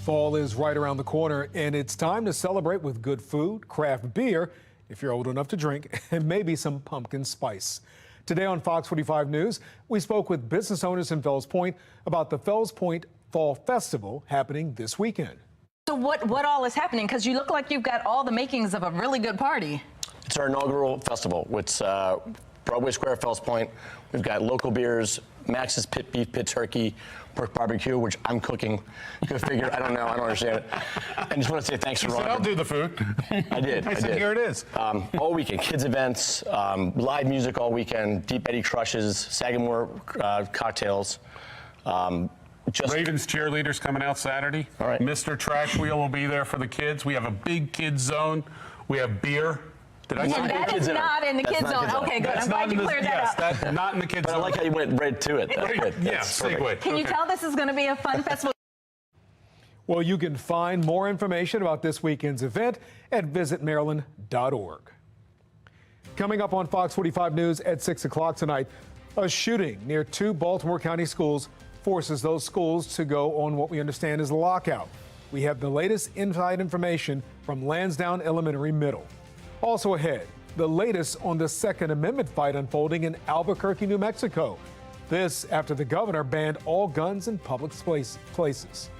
Fall is right around the corner, and it's time to celebrate with good food, craft beer, if you're old enough to drink, and maybe some pumpkin spice. Today on Fox 45 News, we spoke with business owners in Fells Point about the Fells Point Fall Festival happening this weekend. So what all is happening? Because you look like you've got all the makings of a really good party. It's our inaugural festival. It's Broadway Square, Fells Point. We've got local beers, Max's Pit Beef, Pit Turkey, Pork Barbecue, which I'm cooking. Go figure. I don't know. I don't understand it. I just want to say thanks for Ron. I'll do the food. I did. I said, here it is. All weekend, kids events, live music all weekend, Deep Eddy crushes, Sagamore cocktails. Ravens cheerleaders coming out Saturday. All right. Mr. Trash Wheel will be there for the kids. We have a big kids zone. We have beer. Did I say And that is not in the kids zone. Okay, good. I'm glad you cleared that up. That's not in the kids But zone. I like how you went right to it. Yeah, segue. Can you tell this is going to be a fun festival? Well, you can find more information about this weekend's event at visitmaryland.org. Coming up on Fox 45 News at 6 o'clock tonight, a shooting near 2 Baltimore County schools forces those schools to go on what we understand is a lockout. We have the latest inside information from Lansdowne Elementary Middle. Also ahead, the latest on the Second Amendment fight unfolding in Albuquerque, New Mexico. This after the governor banned all guns in public places.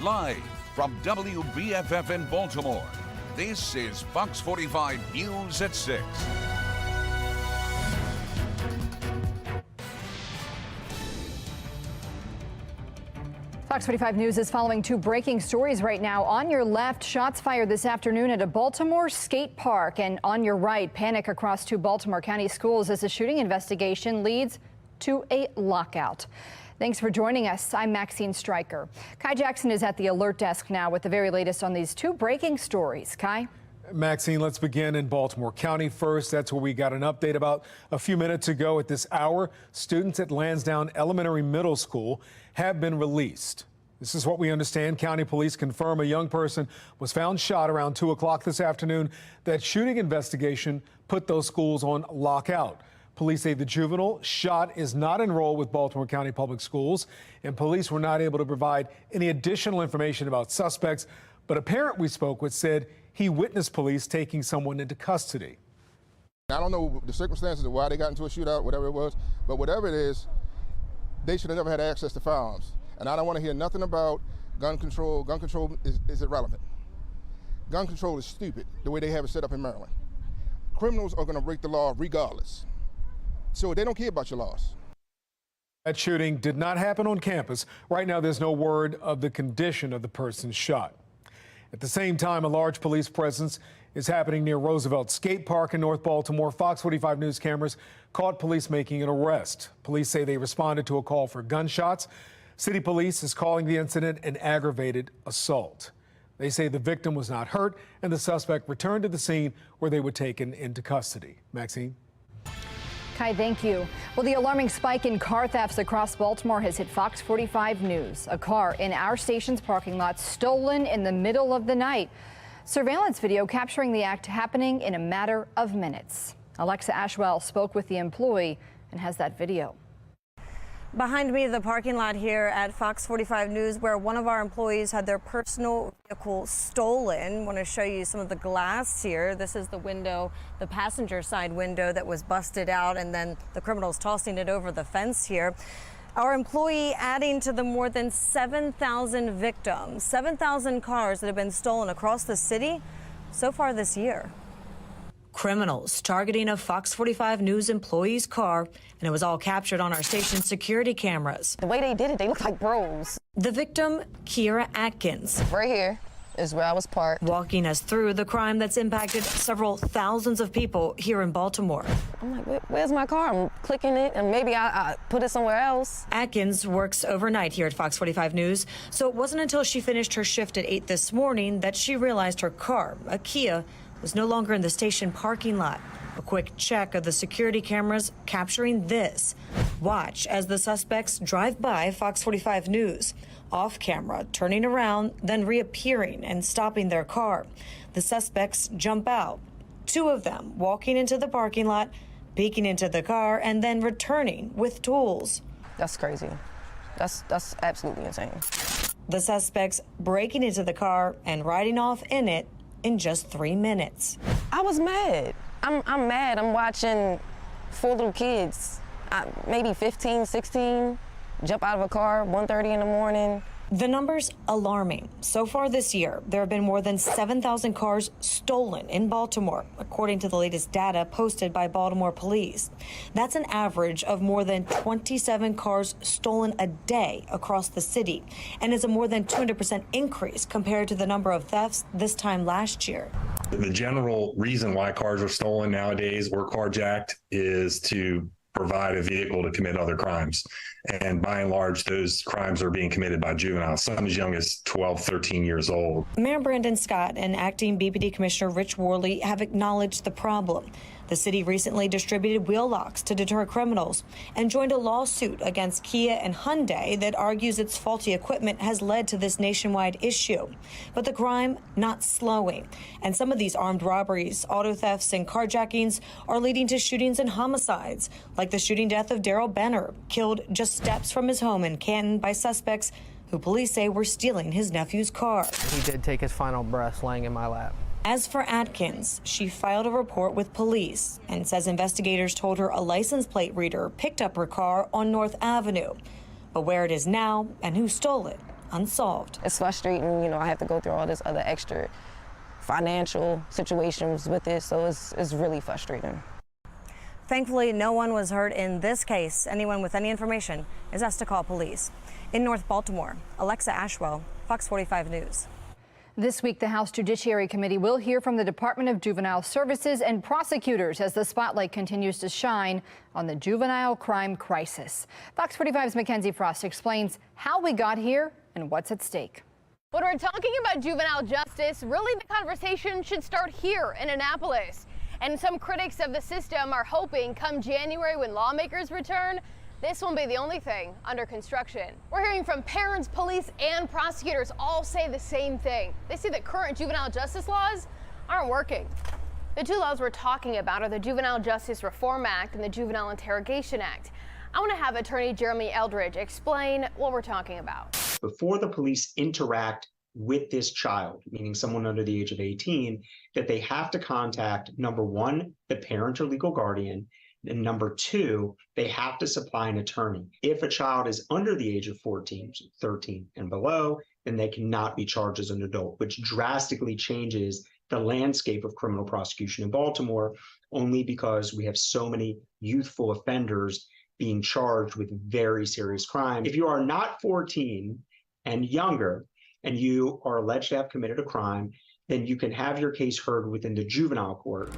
Live from WBFF in Baltimore, this is Fox 45 News at 6. Fox 45 News is following 2 breaking stories right now. On your left, shots fired this afternoon at a Baltimore skate park. And on your right, panic across 2 Baltimore County schools as the shooting investigation leads to a lockout. Thanks for joining us. I'm Maxine Stryker. Kai Jackson is at the alert desk now with the very latest on these 2 breaking stories. Kai? Maxine, let's begin in Baltimore County first. That's where we got an update about a few minutes ago. At this hour, students at Lansdowne Elementary Middle School have been released. This is what we understand. County police confirm a young person was found shot around 2 o'clock this afternoon. That shooting investigation put those schools on lockout. Police say the juvenile shot is not enrolled with Baltimore County Public Schools, and police were not able to provide any additional information about suspects. But a parent we spoke with said he witnessed police taking someone into custody. I don't know the circumstances of why they got into a shootout, whatever it was, but whatever it is, they should have never had access to firearms. And I don't want to hear nothing about Gun control is irrelevant. Gun control is stupid, the way they have it set up in Maryland. Criminals are gonna break the law regardless. So they don't care about your laws. That shooting did not happen on campus. Right now, there's no word of the condition of the person shot. At the same time, a large police presence is happening near Roosevelt Skate Park in North Baltimore. Fox 45 News cameras caught police making an arrest. Police say they responded to a call for gunshots. City police is calling the incident an aggravated assault. They say the victim was not hurt and the suspect returned to the scene where they were taken into custody. Maxine? Kai, thank you. Well, the alarming spike in car thefts across Baltimore has hit Fox 45 News. A car in our station's parking lot stolen in the middle of the night. Surveillance video capturing the act happening in a matter of minutes. Alexa Ashwell spoke with the employee and has that video. Behind me, the parking lot here at Fox 45 News, where one of our employees had their personal vehicle stolen. I want to show you some of the glass here. This is the window, the passenger side window that was busted out, and then the criminals tossing it over the fence here. Our employee adding to the more than 7,000 victims, 7,000 cars that have been stolen across the city so far this year. Criminals targeting a Fox 45 News employee's car, and it was all captured on our station's security cameras. The way they did it, they look like bros. The victim, Kiera Atkins. Right here is where I was parked. Walking us through the crime that's impacted several thousands of people here in Baltimore. I'm like, where's my car? I'm clicking it, and maybe I put it somewhere else. Atkins works overnight here at Fox 45 News, so it wasn't until she finished her shift at 8 this morning that she realized her car, a Kia, was no longer in the station parking lot. A quick check of the security cameras capturing this. Watch as the suspects drive by Fox 45 News. Off camera, turning around, then reappearing and stopping their car. The suspects jump out. Two of them walking into the parking lot, peeking into the car, and then returning with tools. That's crazy. That's absolutely insane. The suspects breaking into the car and riding off in it in just 3 minutes. I was mad. I'm mad. I'm watching 4 little kids, maybe 15, 16, jump out of a car 1:30 in the morning. The number's alarming. So far this year, there have been more than 7,000 cars stolen in Baltimore, according to the latest data posted by Baltimore police. That's an average of more than 27 cars stolen a day across the city, and is a more than 200% increase compared to the number of thefts this time last year. The general reason why cars are stolen nowadays or carjacked is to provide a vehicle to commit other crimes. And by and large, those crimes are being committed by juveniles, some as young as 12, 13 years old. Mayor Brandon Scott and acting BPD Commissioner Rich Worley have acknowledged the problem. The city recently distributed wheel locks to deter criminals and joined a lawsuit against Kia and Hyundai that argues its faulty equipment has led to this nationwide issue. But the crime not slowing. And some of these armed robberies, auto thefts, and carjackings are leading to shootings and homicides, like the shooting death of Daryl Benner, killed just steps from his home in Canton by suspects who police say were stealing his nephew's car. He did take his final breath laying in my lap. As for Atkins, she filed a report with police and says investigators told her a license plate reader picked up her car on North Avenue. But where it is now and who stole it, unsolved. It's frustrating, you know, I have to go through all this other extra financial situations with it, so it's really frustrating. Thankfully, no one was hurt in this case. Anyone with any information is asked to call police. In North Baltimore, Alexa Ashwell, Fox 45 News. This week, the House Judiciary Committee will hear from the Department of Juvenile Services and prosecutors as the spotlight continues to shine on the juvenile crime crisis. Fox 45's Mackenzie Frost explains how we got here and what's at stake. When we're talking about juvenile justice, really the conversation should start here in Annapolis. And some critics of the system are hoping come January, when lawmakers return, this won't be the only thing under construction. We're hearing from parents, police, and prosecutors all say the same thing. They say that current juvenile justice laws aren't working. The two laws we're talking about are the Juvenile Justice Reform Act and the Juvenile Interrogation Act. I want to have attorney Jeremy Eldridge explain what we're talking about. Before the police interact with this child, meaning someone under the age of 18, that they have to contact, number one, the parent or legal guardian, and number two, they have to supply an attorney. If a child is under the age of 14, 13 and below, then they cannot be charged as an adult, which drastically changes the landscape of criminal prosecution in Baltimore, only because we have so many youthful offenders being charged with very serious crimes. If you are not 14 and younger, and you are alleged to have committed a crime, then you can have your case heard within the juvenile court.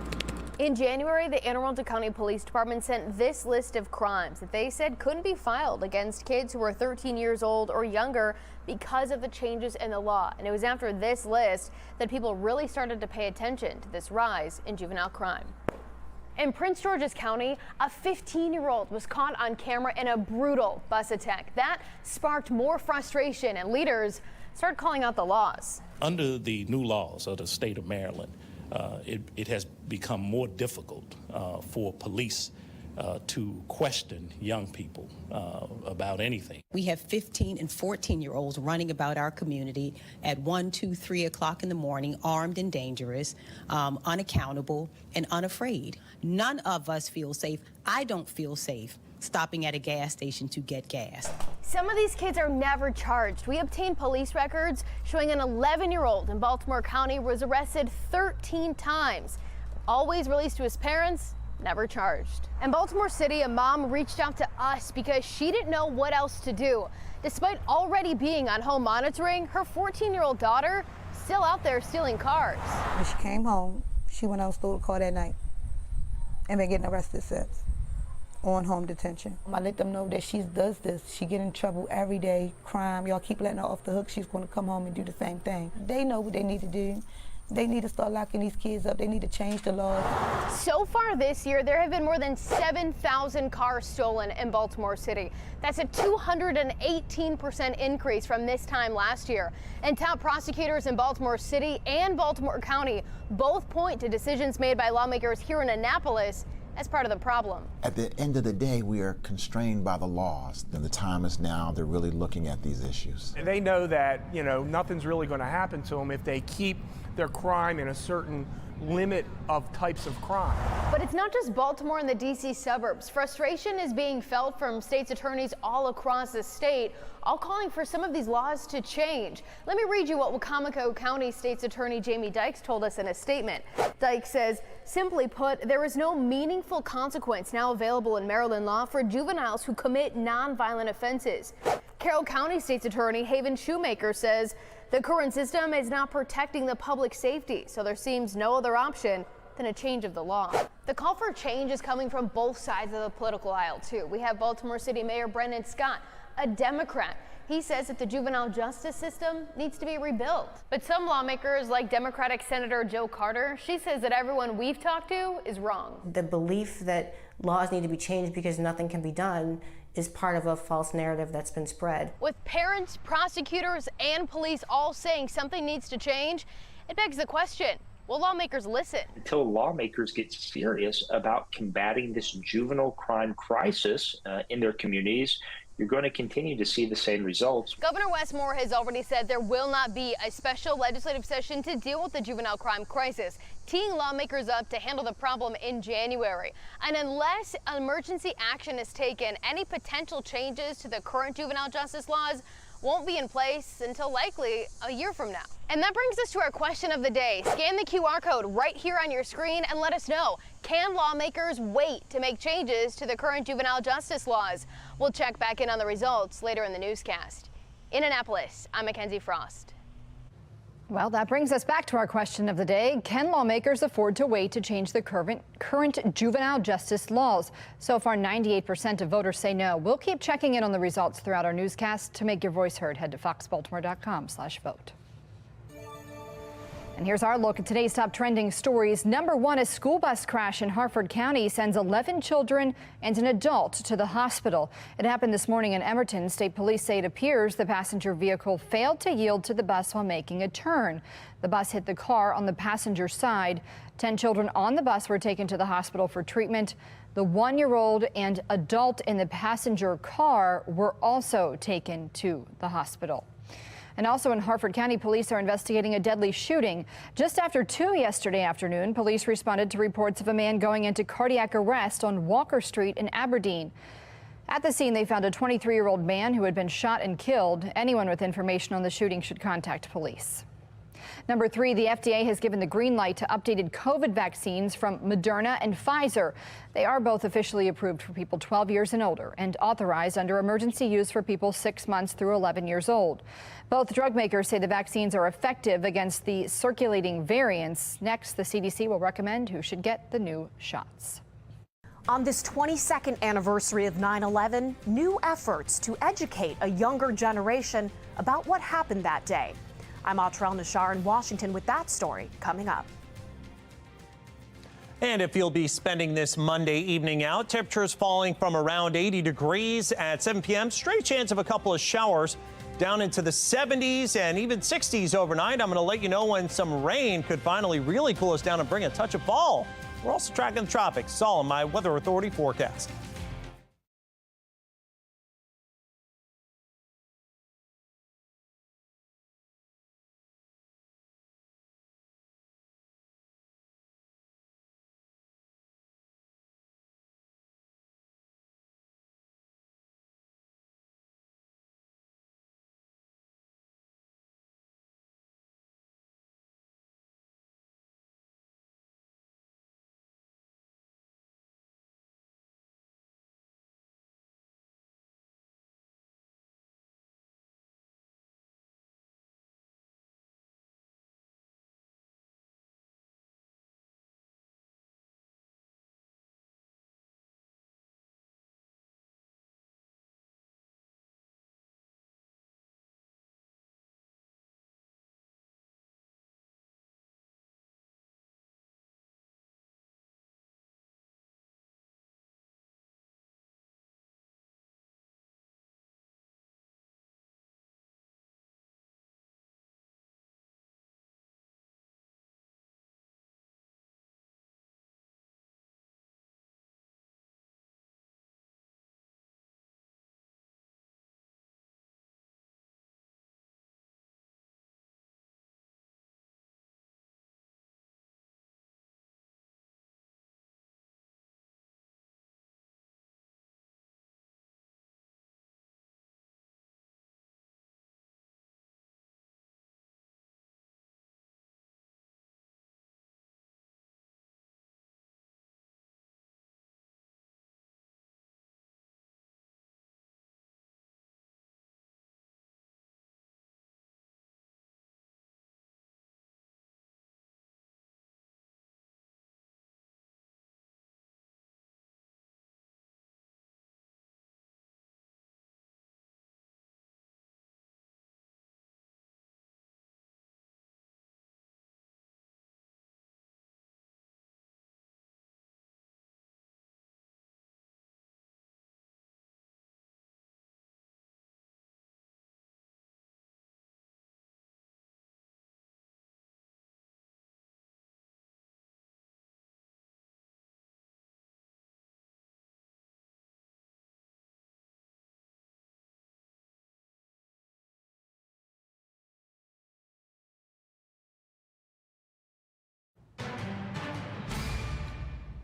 In January, the Anne Arundel County Police Department sent this list of crimes that they said couldn't be filed against kids who were 13 years old or younger because of the changes in the law. And it was after this list that people really started to pay attention to this rise in juvenile crime. In Prince George's County, a 15-year-old was caught on camera in a brutal bus attack. That sparked more frustration, and leaders started calling out the laws. Under the new laws of the state of Maryland, it has become more difficult for police to question young people about anything. We have 15 and 14-year-olds running about our community at 1, 2, 3 o'clock in the morning, armed and dangerous, unaccountable, and unafraid. None of us feel safe. I don't feel safe stopping at a gas station to get gas. Some of these kids are never charged. We obtained police records showing an 11-year-old in Baltimore County was arrested 13 times. Always released to his parents, never charged. In Baltimore City, a mom reached out to us because she didn't know what else to do. Despite already being on home monitoring, her 14-year-old daughter still out there stealing cars. When she came home, she went out and stole a car that night and been getting arrested since. On home detention. I let them know that she does this. She get in trouble every day, crime. Y'all keep letting her off the hook. She's going to come home and do the same thing. They know what they need to do. They need to start locking these kids up. They need to change the laws. So far this year, there have been more than 7,000 cars stolen in Baltimore City. That's a 218% increase from this time last year. And top prosecutors in Baltimore City and Baltimore County both point to decisions made by lawmakers here in Annapolis as part of the problem. At the end of the day, we are constrained by the laws, and the time is now. They're really looking at these issues. And they know that, nothing's really going to happen to them if they keep their crime in a certain limit of types of crime. But it's not just Baltimore and the D.C. suburbs. Frustration is being felt from state's attorneys all across the state, all calling for some of these laws to change. Let me read you what Wacomico County State's Attorney Jamie Dykes told us in a statement. Dykes says, simply put, there is no meaningful consequence now available in Maryland law for juveniles who commit nonviolent offenses. Carroll County State's Attorney Haven Shoemaker says the current system is not protecting the public safety, so there seems no other option than a change of the law. The call for change is coming from both sides of the political aisle, too. We have Baltimore City Mayor Brendan Scott, a Democrat. He says that the juvenile justice system needs to be rebuilt. But some lawmakers, like Democratic Senator Joe Carter, she says that everyone we've talked to is wrong. The belief that laws need to be changed because nothing can be done is part of a false narrative that's been spread. With parents, prosecutors, and police all saying something needs to change, it begs the question, will lawmakers listen? Until lawmakers get serious about combating this juvenile crime crisis in their communities, you're going to continue to see the same results. Governor Wes Moore has already said there will not be a special legislative session to deal with the juvenile crime crisis, teeing lawmakers up to handle the problem in January. And unless emergency action is taken, any potential changes to the current juvenile justice laws won't be in place until likely a year from now. And that brings us to our question of the day. Scan the QR code right here on your screen and let us know, can lawmakers wait to make changes to the current juvenile justice laws? We'll check back in on the results later in the newscast. In Annapolis, I'm Mackenzie Frost. Well, that brings us back to our question of the day. Can lawmakers afford to wait to change the current juvenile justice laws? So far, 98% of voters say no. We'll keep checking in on the results throughout our newscast. To make your voice heard, head to foxbaltimore.com/vote. And here's our look at today's top trending stories. Number one, a school bus crash in Harford County sends 11 children and an adult to the hospital. It happened this morning in Emerton. State police say it appears the passenger vehicle failed to yield to the bus while making a turn. The bus hit the car on the passenger side. 10 children on the bus were taken to the hospital for treatment. The 1-year-old and adult in the passenger car were also taken to the hospital. And also in Harford County, police are investigating a deadly shooting. Just after 2 yesterday afternoon, police responded to reports of a man going into cardiac arrest on Walker Street in Aberdeen. At the scene, they found a 23-year-old man who had been shot and killed. Anyone with information on the shooting should contact police. Number 3, the FDA has given the green light to updated COVID vaccines from Moderna and Pfizer. They are both officially approved for people 12 years and older and authorized under emergency use for people 6 months through 11 years old. Both drug makers say the vaccines are effective against the circulating variants. Next, the CDC will recommend who should get the new shots. On this 22nd anniversary of 9/11, new efforts to educate a younger generation about what happened that day. I'm Atrell Nashar in Washington with that story coming up. And if you'll be spending this Monday evening out, temperatures falling from around 80 degrees at 7 p.m. Straight chance of a couple of showers down into the 70s and even 60s overnight. I'm going to let you know when some rain could finally really cool us down and bring a touch of fall. We're also tracking the tropics. It's all in my Weather Authority forecast.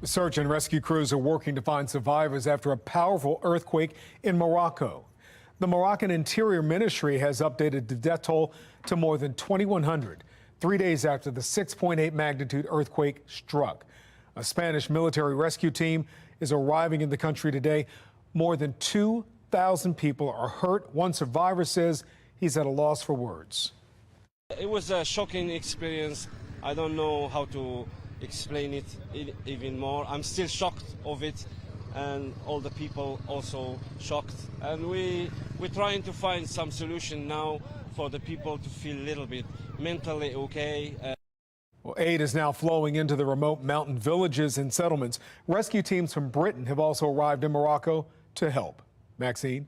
Search and rescue crews are working to find survivors after a powerful earthquake in Morocco. The Moroccan Interior Ministry has updated the death toll to more than 2,100, 3 days after the 6.8 magnitude earthquake struck. A Spanish military rescue team is arriving in the country today. More than 2,000 people are hurt. One survivor says he's at a loss for words. It was a shocking experience. I don't know how to explain it even more. I'm still shocked of it, and all the people also shocked. And we're trying to find some solution now for the people to feel a little bit mentally okay. Well, aid is now flowing into the remote mountain villages and settlements. Rescue teams from Britain have also arrived in Morocco to help. Maxine?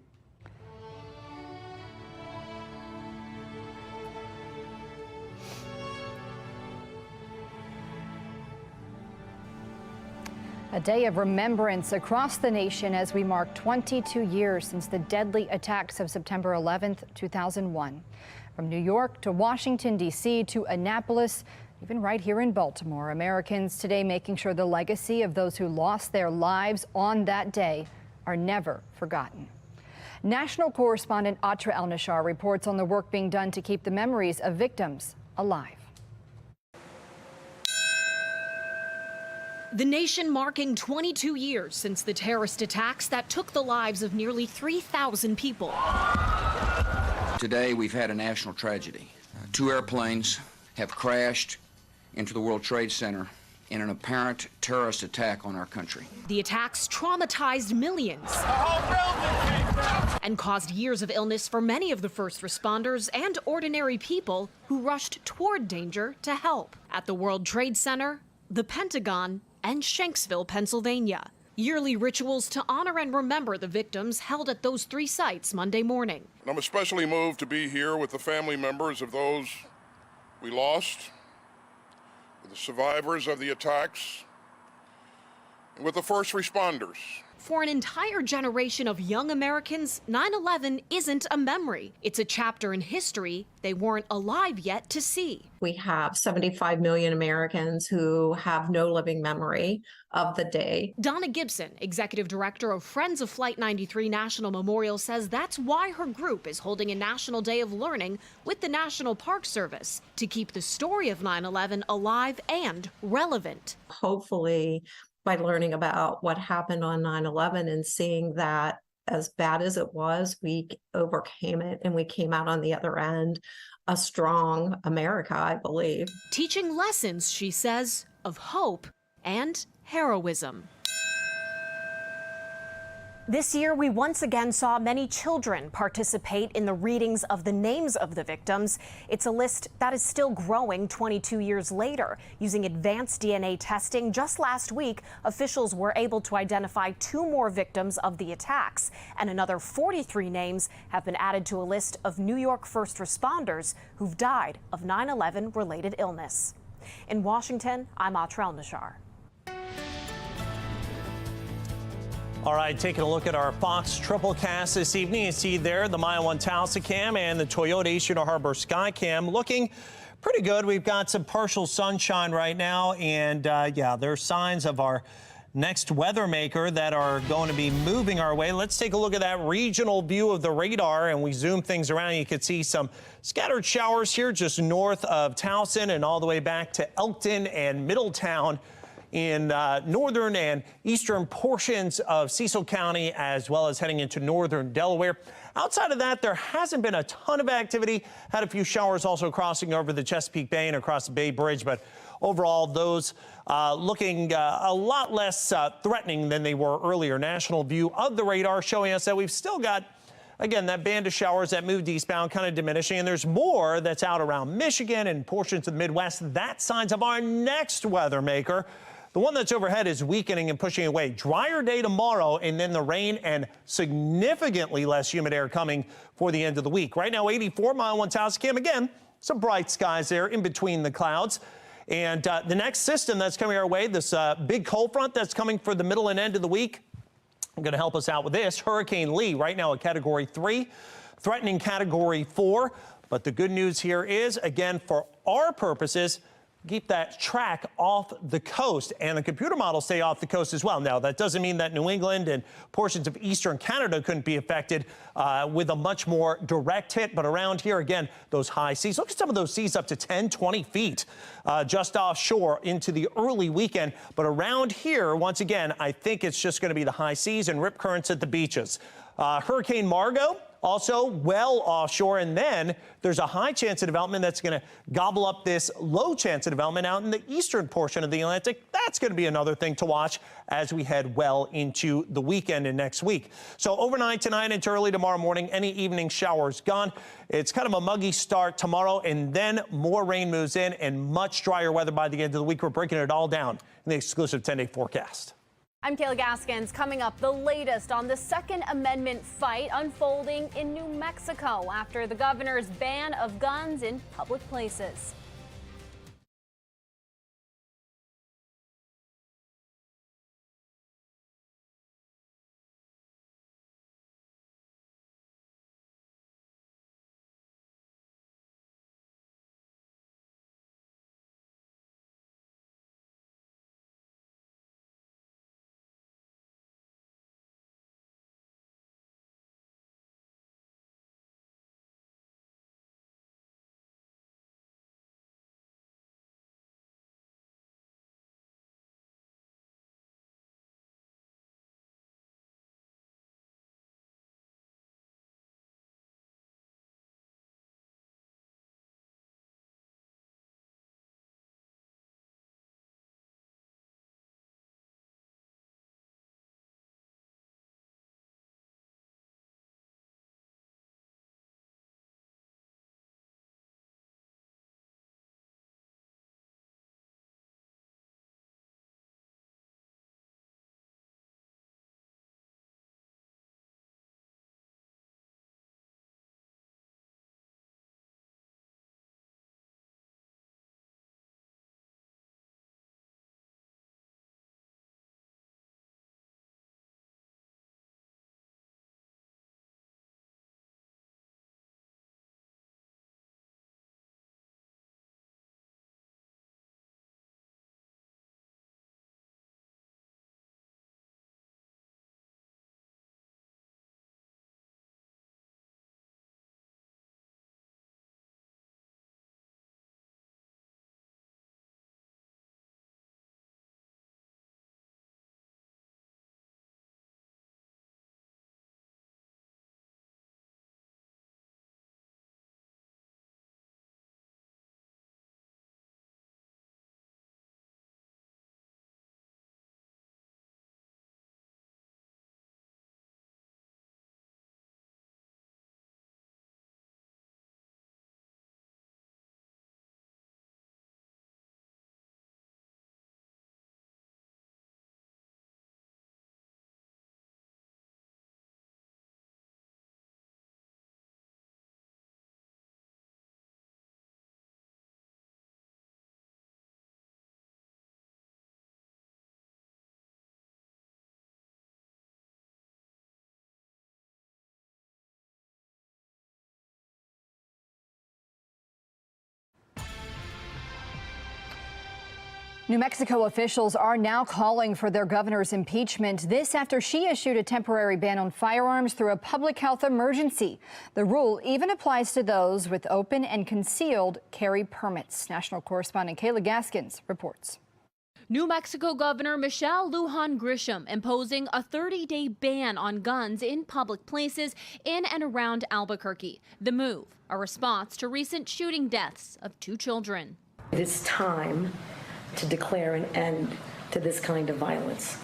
A day of remembrance across the nation as we mark 22 years since the deadly attacks of September 11th, 2001. From New York to Washington, D.C. to Annapolis, even right here in Baltimore, Americans today making sure the legacy of those who lost their lives on that day are never forgotten. National correspondent Atra El-Nashar reports on the work being done to keep the memories of victims alive. The nation marking 22 years since the terrorist attacks that took the lives of nearly 3,000 people. Today, we've had a national tragedy. Two airplanes have crashed into the World Trade Center in an apparent terrorist attack on our country. The attacks traumatized millions and caused years of illness for many of the first responders and ordinary people who rushed toward danger to help. At the World Trade Center, the Pentagon, and Shanksville, Pennsylvania. Yearly rituals to honor and remember the victims held at those three sites Monday morning. I'm especially moved to be here with the family members of those we lost, with the survivors of the attacks, and with the first responders. For an entire generation of young Americans, 9/11 isn't a memory. It's a chapter in history they weren't alive yet to see. We have 75 million Americans who have no living memory of the day. Donna Gibson, executive director of Friends of Flight 93 National Memorial, says that's why her group is holding a National Day of Learning with the National Park Service to keep the story of 9/11 alive and relevant. Hopefully, by learning about what happened on 9/11 and seeing that as bad as it was, we overcame it and we came out on the other end a strong America, I believe. Teaching lessons, she says, of hope and heroism. This year, we once again saw many children participate in the readings of the names of the victims. It's a list that is still growing 22 years later. Using advanced DNA testing, just last week, officials were able to identify 2 more victims of the attacks, and another 43 names have been added to a list of New York first responders who've died of 9/11 related illness. In Washington, I'm Atra El-Nashar. All right, taking a look at our Fox triple cast this evening. You see there the Mile 1 Cam and the Toyota Eastern Harbor Skycam looking pretty good. We've got some partial sunshine right now, and yeah, there's signs of our next weather maker that are going to be moving our way. Let's take a look at that regional view of the radar, and we zoom things around. You can see some scattered showers here just north of Towson and all the way back to Elkton and Middletown in northern and eastern portions of Cecil County, as well as heading into northern Delaware. Outside of that, there hasn't been a ton of activity. Had a few showers also crossing over the Chesapeake Bay and across the Bay Bridge, but overall, those looking a lot less threatening than they were earlier. National view of the radar showing us that we've still got, again, that band of showers that moved eastbound kind of diminishing, and there's more that's out around Michigan and portions of the Midwest. That's signs of our next weather maker. The one that's overhead is weakening and pushing away. Drier day tomorrow, and then the rain and significantly less humid air coming for the end of the week. Right now, 84 Mile 1 Cam. Again, some bright skies there in between the clouds. And the next system that's coming our way, this big cold front that's coming for the middle and end of the week, going to help us out with this. Hurricane Lee, right now a Category 3, threatening Category 4. But the good news here is, again, for our purposes, keep that track off the coast, and the computer models stay off the coast as well. Now, that doesn't mean that New England and portions of eastern Canada couldn't be affected with a much more direct hit, but around here, again, those high seas. Look at some of those seas up to 10, 20 feet just offshore into the early weekend. But around here, once again, I think it's just going to be the high seas and rip currents at the beaches. Hurricane Margot, also well offshore, and then there's a high chance of development that's going to gobble up this low chance of development out in the eastern portion of the Atlantic. That's going to be another thing to watch as we head well into the weekend and next week. So overnight tonight into early tomorrow morning, any evening showers gone. It's kind of a muggy start tomorrow, and then more rain moves in and much drier weather by the end of the week. We're breaking it all down in the exclusive 10-day forecast. I'm Kayla Gaskins. Coming up, the latest on the Second Amendment fight unfolding in New Mexico after the governor's ban of guns in public places. New Mexico officials are now calling for their governor's impeachment. This after she issued a temporary ban on firearms through a public health emergency. The rule even applies to those with open and concealed carry permits. National correspondent Kayla Gaskins reports. New Mexico Governor Michelle Lujan Grisham imposing a 30-day ban on guns in public places in and around Albuquerque. The move, a response to recent shooting deaths of 2 children. It is time to declare an end to this kind of violence.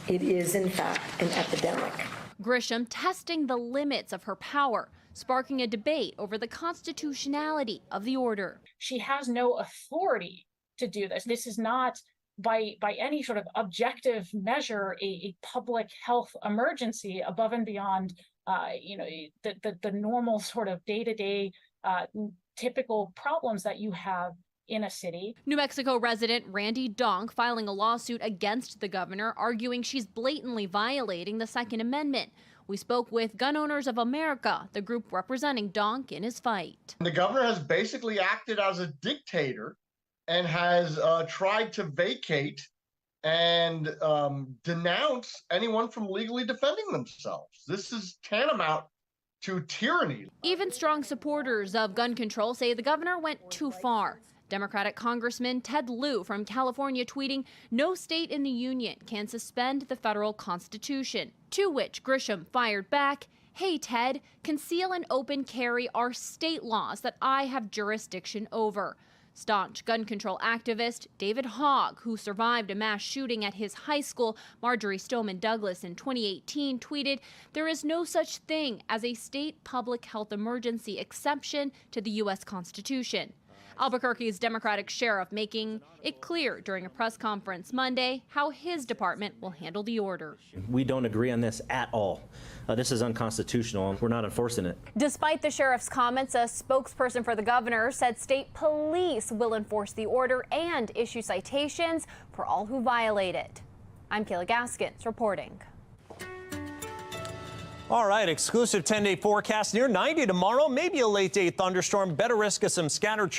It is, in fact, an epidemic. Grisham testing the limits of her power, sparking a debate over the constitutionality of the order. She has no authority to do this. This is not, by any sort of objective measure, a public health emergency above and beyond, the normal sort of day-to-day typical problems that you have in a city. New Mexico resident Randy Donk filing a lawsuit against the governor, arguing she's blatantly violating the Second Amendment. We spoke with Gun Owners of America, the group representing Donk in his fight. The governor has basically acted as a dictator and has tried to vacate and denounce anyone from legally defending themselves. This is tantamount to tyranny. Even strong supporters of gun control say the governor went too far. Democratic Congressman Ted Lieu from California tweeting, "No state in the union can suspend the federal constitution." To which Grisham fired back, "Hey Ted, conceal and open carry are state laws that I have jurisdiction over." Staunch gun control activist David Hogg, who survived a mass shooting at his high school, Marjorie Stoneman Douglas, in 2018, tweeted, "There is no such thing as a state public health emergency exception to the U.S. Constitution." Albuquerque's Democratic sheriff making it clear during a press conference Monday how his department will handle the order. We don't agree on this at all. This is unconstitutional, and we're not enforcing it. Despite the sheriff's comments, a spokesperson for the governor said state police will enforce the order and issue citations for all who violate it. I'm Kayla Gaskins reporting. All right, exclusive 10-day forecast near 90 tomorrow, maybe a late day thunderstorm, better risk of some scattered